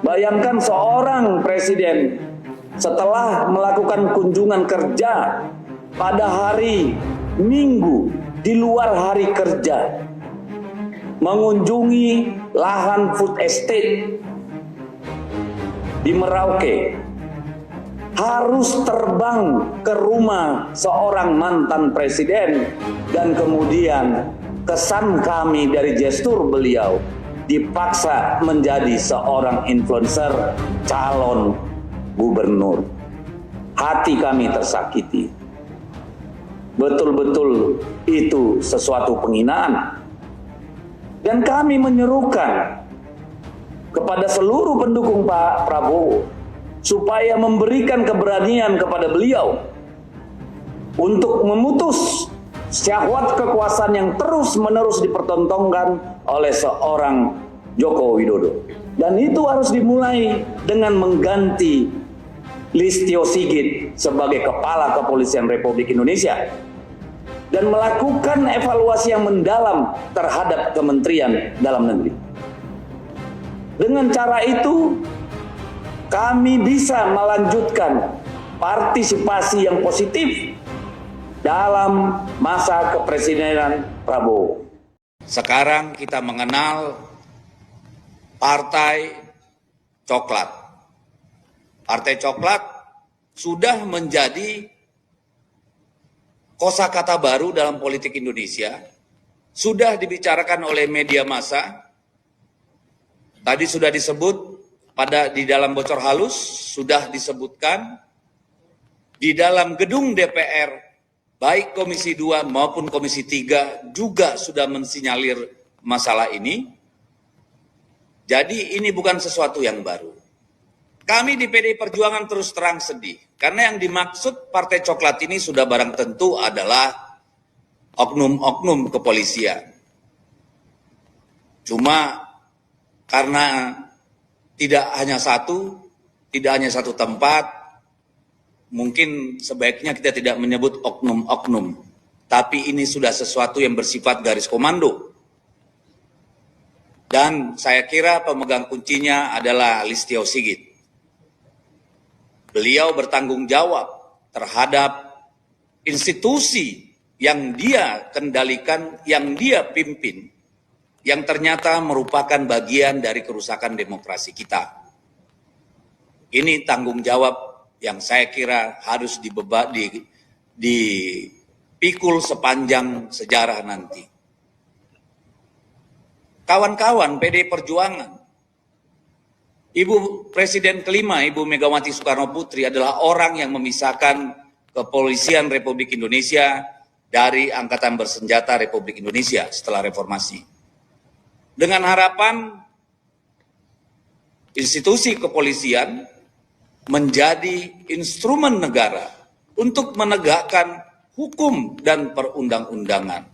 Bayangkan seorang presiden setelah melakukan kunjungan kerja pada hari Minggu di luar hari kerja, mengunjungi lahan food estate di Merauke, harus terbang ke rumah seorang mantan presiden, dan kemudian kesan kami dari gestur beliau dipaksa menjadi seorang influencer calon gubernur. Hati kami tersakiti. Betul-betul itu sesuatu penghinaan. Dan kami menyerukan kepada seluruh pendukung Pak Prabowo supaya memberikan keberanian kepada beliau untuk memutus syahwat kekuasaan yang terus-menerus dipertontonkan oleh seorang Joko Widodo. Dan itu harus dimulai dengan mengganti Listio Sigit sebagai Kepala Kepolisian Republik Indonesia dan melakukan evaluasi yang mendalam terhadap Kementerian Dalam Negeri. Dengan cara itu, kami bisa melanjutkan partisipasi yang positif dalam masa kepresidenan Prabowo. Sekarang kita mengenal Partai Coklat. Partai Coklat sudah menjadi kosakata baru dalam politik Indonesia, sudah dibicarakan oleh media massa. Tadi sudah disebut di dalam bocor halus, sudah disebutkan di dalam gedung DPR, baik Komisi 2 maupun Komisi 3 juga sudah mensinyalir masalah ini. Jadi ini bukan sesuatu yang baru. Kami di PDI Perjuangan terus terang sedih, karena yang dimaksud Partai Coklat ini sudah barang tentu adalah oknum-oknum kepolisian. Cuma karena tidak hanya satu tempat, mungkin sebaiknya kita tidak menyebut oknum-oknum, tapi ini sudah sesuatu yang bersifat garis komando. Dan saya kira pemegang kuncinya adalah Listio Sigit. Beliau bertanggung jawab terhadap institusi yang dia kendalikan, yang dia pimpin, yang ternyata merupakan bagian dari kerusakan demokrasi kita. Ini tanggung jawab yang saya kira harus dipikul sepanjang sejarah nanti. Kawan-kawan PDI Perjuangan, Ibu Presiden kelima, Ibu Megawati Soekarno Putri adalah orang yang memisahkan Kepolisian Republik Indonesia dari Angkatan Bersenjata Republik Indonesia setelah reformasi. Dengan harapan institusi kepolisian menjadi instrumen negara untuk menegakkan hukum dan perundang-undangan,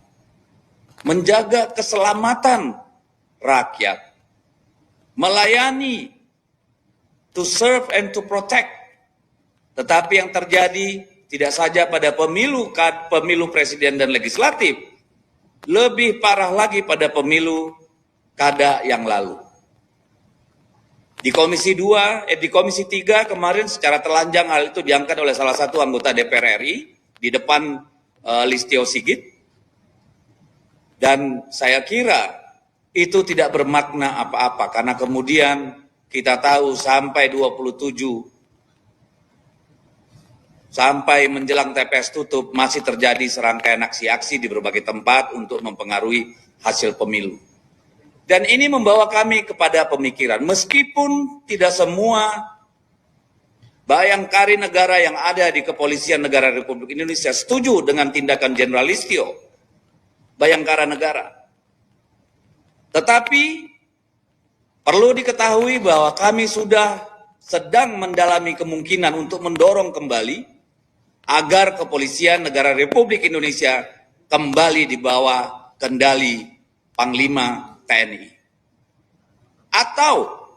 menjaga keselamatan rakyat, melayani, to serve and to protect. Tetapi yang terjadi tidak saja pada pemilu presiden dan legislatif, lebih parah lagi pada pemilu kada yang lalu. Di Komisi 3 kemarin secara telanjang hal itu diangkat oleh salah satu anggota DPR RI di depan Listio Sigit. Dan saya kira itu tidak bermakna apa-apa, karena kemudian kita tahu sampai 27, sampai menjelang TPS tutup, masih terjadi serangkaian aksi-aksi di berbagai tempat untuk mempengaruhi hasil pemilu. Dan ini membawa kami kepada pemikiran, meskipun tidak semua bayangkari negara yang ada di Kepolisian Negara Republik Indonesia setuju dengan tindakan Jenderal Listio, Bayangkara Negara. Tetapi perlu diketahui bahwa kami sudah sedang mendalami kemungkinan untuk mendorong kembali agar Kepolisian Negara Republik Indonesia kembali di bawah kendali Panglima TNI. Atau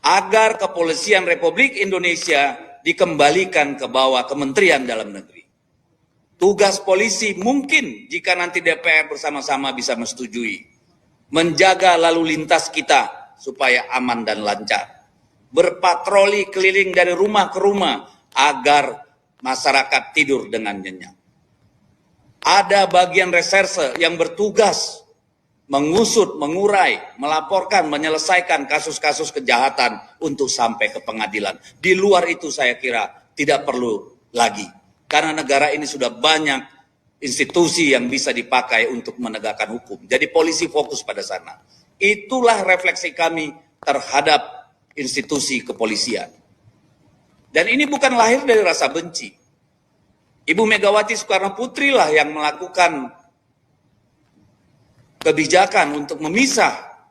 agar Kepolisian Republik Indonesia dikembalikan ke bawah Kementerian Dalam Negeri. Tugas polisi mungkin jika nanti DPR bersama-sama bisa menyetujui, menjaga lalu lintas kita supaya aman dan lancar. berpatroli keliling dari rumah ke rumah agar masyarakat tidur dengan nyenyak. Ada bagian reserse yang bertugas mengusut, mengurai, melaporkan, menyelesaikan kasus-kasus kejahatan untuk sampai ke pengadilan. Di luar itu saya kira tidak perlu lagi. Karena negara ini sudah banyak institusi yang bisa dipakai untuk menegakkan hukum. Jadi polisi fokus pada sana. Itulah refleksi kami terhadap institusi kepolisian. Dan ini bukan lahir dari rasa benci. Ibu Megawati Soekarno Putri lah yang melakukan kebijakan untuk memisah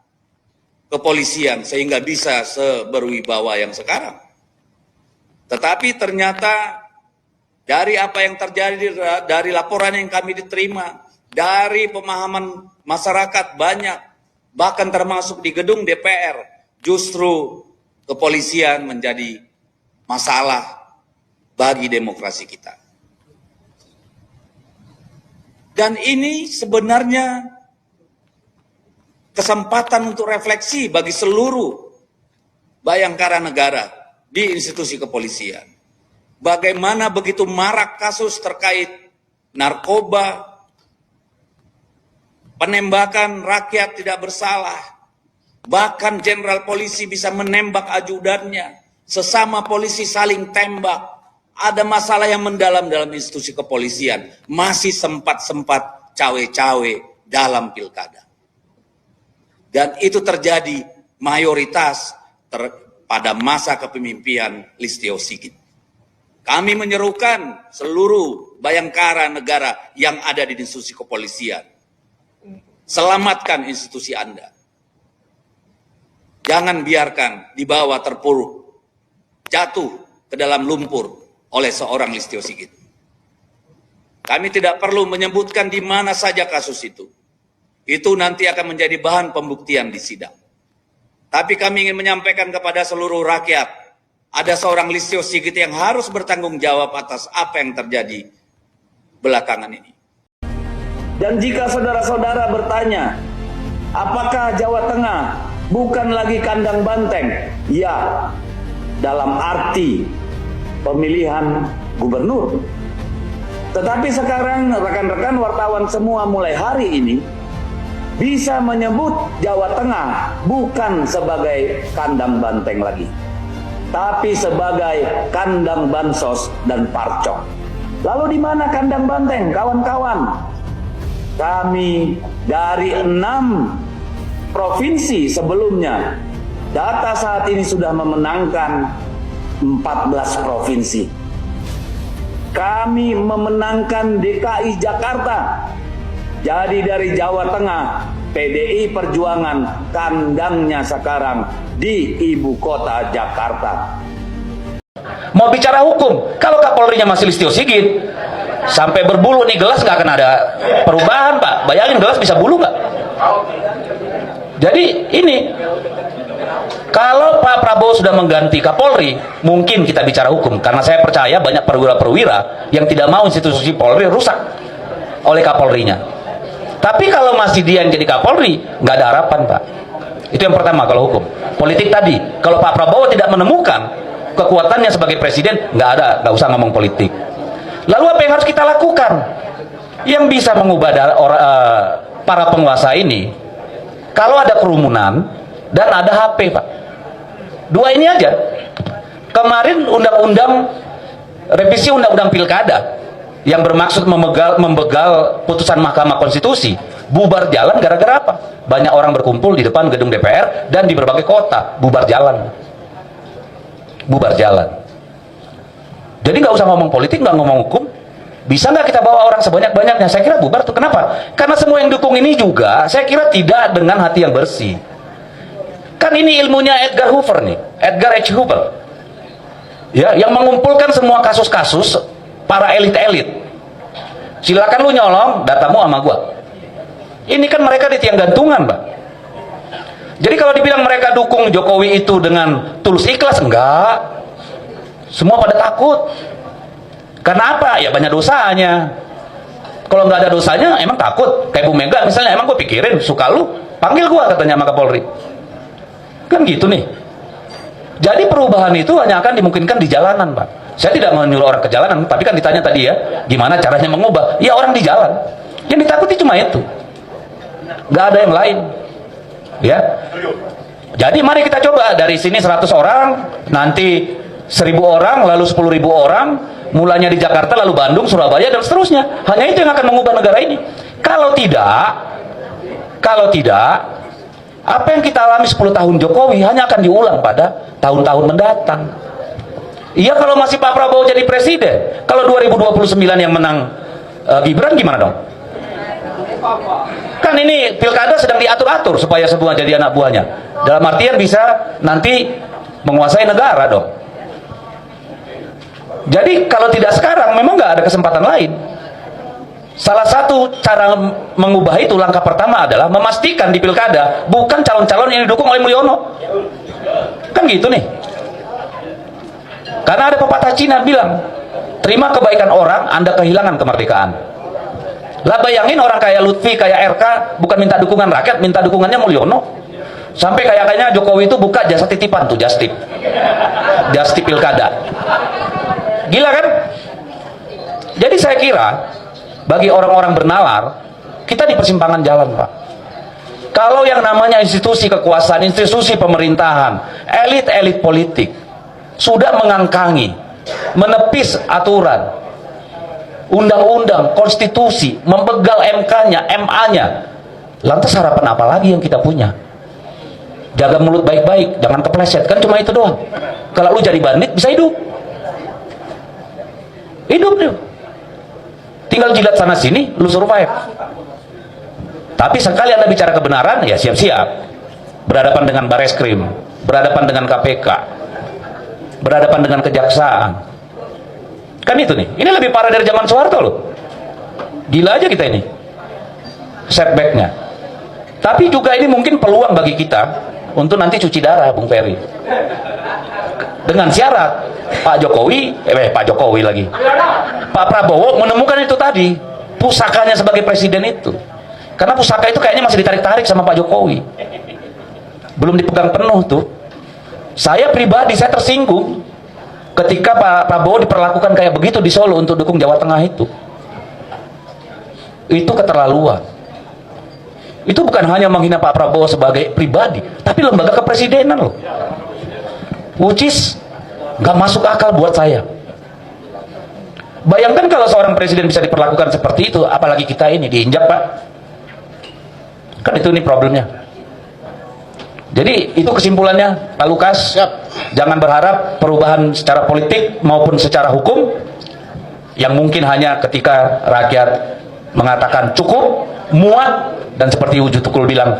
kepolisian sehingga bisa seberwibawa yang sekarang. Tetapi ternyata dari apa yang terjadi, dari laporan yang kami diterima, dari pemahaman masyarakat banyak, bahkan termasuk di gedung DPR, justru kepolisian menjadi masalah bagi demokrasi kita. Dan ini sebenarnya kesempatan untuk refleksi bagi seluruh bayangkara negara di institusi kepolisian. Bagaimana begitu marak kasus terkait narkoba, penembakan rakyat tidak bersalah, bahkan jenderal polisi bisa menembak ajudannya, sesama polisi saling tembak. Ada masalah yang mendalam dalam institusi kepolisian, masih sempat-sempat cawe-cawe dalam pilkada. Dan itu terjadi mayoritas pada masa kepemimpinan Listio Sigit. Kami menyerukan seluruh bayangkara negara yang ada di institusi kepolisian. Selamatkan institusi Anda. Jangan biarkan dibawa terpuruk, jatuh ke dalam lumpur oleh seorang Listio Sigit. Kami tidak perlu menyebutkan di mana saja kasus itu. Itu nanti akan menjadi bahan pembuktian di sidang. Tapi kami ingin menyampaikan kepada seluruh rakyat, ada seorang Listio Sigit yang harus bertanggung jawab atas apa yang terjadi belakangan ini. Dan jika saudara-saudara bertanya, apakah Jawa Tengah bukan lagi kandang banteng? Ya, dalam arti pemilihan gubernur. Tetapi sekarang rekan-rekan wartawan semua mulai hari ini bisa menyebut Jawa Tengah bukan sebagai kandang banteng lagi, tapi sebagai kandang bansos dan parcok. Lalu di mana kandang banteng, kawan-kawan? Kami dari 6 provinsi sebelumnya, data saat ini sudah memenangkan 14 provinsi. Kami memenangkan DKI Jakarta. Jadi dari Jawa Tengah, PDI Perjuangan kandangnya sekarang di ibu kota Jakarta. Mau bicara hukum, kalau Kapolrinya masih Listio Sigit, sampai berbulu nih gelas nggak akan ada perubahan, Pak. Bayangin gelas bisa bulu nggak? Jadi ini, kalau Pak Prabowo sudah mengganti Kapolri, mungkin kita bicara hukum. Karena saya percaya banyak perwira-perwira yang tidak mau institusi Polri rusak oleh Kapolrinya. Tapi kalau masih dia yang jadi Kapolri, nggak ada harapan, Pak. Itu yang pertama kalau hukum. Politik tadi, kalau Pak Prabowo tidak menemukan kekuatannya sebagai presiden, nggak usah ngomong politik. Lalu apa yang harus kita lakukan? Yang bisa mengubah para penguasa ini, kalau ada kerumunan dan ada HP, Pak. Dua ini aja. Kemarin revisi undang-undang pilkada yang bermaksud membegal putusan Mahkamah Konstitusi bubar jalan gara-gara apa? Banyak orang berkumpul di depan gedung DPR dan di berbagai kota, bubar jalan. Jadi nggak usah ngomong politik, nggak ngomong hukum. Bisa nggak kita bawa orang sebanyak-banyaknya? Saya kira bubar tuh. Kenapa? Karena semua yang dukung ini juga, saya kira tidak dengan hati yang bersih. Kan ini ilmunya Edgar H. Hoover. Ya, yang mengumpulkan semua kasus-kasus para elit-elit. Silakan lu nyolong datamu sama gua. Ini kan mereka di tiang gantungan, Pak. Jadi kalau dibilang mereka dukung Jokowi itu dengan tulus ikhlas, enggak. Semua pada takut. Karena apa? Ya banyak dosanya. Kalau nggak ada dosanya, emang takut. Kayak Bu Mega misalnya, emang gue pikirin, suka lu, panggil gue katanya sama Kapolri. Kan gitu nih. Jadi perubahan itu hanya akan dimungkinkan di jalanan, Pak. Saya tidak menyuruh orang ke jalanan, tapi kan ditanya tadi ya, gimana caranya mengubah? Ya orang di jalan. Yang ditakuti cuma itu. Nggak ada yang lain. Ya. Jadi mari kita coba dari sini 100 orang, nanti 1000 orang, lalu 10.000 orang, mulanya di Jakarta, lalu Bandung, Surabaya, dan seterusnya. Hanya itu yang akan mengubah negara ini. Kalau tidak, apa yang kita alami 10 tahun Jokowi hanya akan diulang pada tahun-tahun mendatang. Iya, kalau masih Pak Prabowo jadi presiden, kalau 2029 yang menang Gibran gimana dong? Kan ini pilkada sedang diatur-atur supaya semua jadi anak buahnya. Dalam artian bisa nanti menguasai negara dong. Jadi kalau tidak sekarang memang nggak ada kesempatan lain. Salah satu cara mengubah itu, langkah pertama adalah memastikan di pilkada bukan calon-calon yang didukung oleh Mulyono. Kan gitu nih. Karena ada pepatah Cina bilang, terima kebaikan orang, Anda kehilangan kemerdekaan. Lah bayangin orang kayak Lutfi, kayak RK, bukan minta dukungan rakyat, minta dukungannya Mulyono. Sampai kayaknya Jokowi itu buka jasa titipan tuh, Justip pilkada. Gila kan? Jadi saya kira bagi orang-orang bernalar, kita di persimpangan jalan, Pak. Kalau yang namanya institusi kekuasaan, institusi pemerintahan, elit-elit politik sudah mengangkangi, menepis aturan, undang-undang, konstitusi, membegal MK-nya, MA-nya, lantas harapan apa lagi yang kita punya? Jaga mulut baik-baik, jangan kepleset, kan cuma itu doang. Kalau lu jadi bandit bisa hidup tuh. Tinggal jilat sana sini, lu survive. Tapi sekali Anda bicara kebenaran, ya siap-siap. Berhadapan dengan Bareskrim, berhadapan dengan KPK, berhadapan dengan kejaksaan. Kan itu nih. Ini lebih parah dari zaman Soeharto loh. Gila aja kita ini. Setbacknya. Tapi juga ini mungkin peluang bagi kita untuk nanti cuci darah, Bung Ferry. Dengan syarat Pak Jokowi lagi. Pak Prabowo menemukan itu tadi, pusakanya sebagai presiden itu. Karena pusaka itu kayaknya masih ditarik-tarik sama Pak Jokowi. Belum dipegang penuh tuh. Saya pribadi, saya tersinggung ketika Pak Prabowo diperlakukan kayak begitu di Solo untuk dukung Jawa Tengah itu. Itu keterlaluan. Itu bukan hanya menghina Pak Prabowo sebagai pribadi, tapi lembaga kepresidenan loh. Which is gak masuk akal buat saya. Bayangkan kalau seorang presiden bisa diperlakukan seperti itu, apalagi kita ini diinjak, Pak. Kan itu nih problemnya. Jadi itu kesimpulannya, Pak Lukas. Siap. Jangan berharap perubahan secara politik maupun secara hukum yang mungkin hanya ketika rakyat mengatakan cukup, muat, dan seperti Uju Tukul bilang,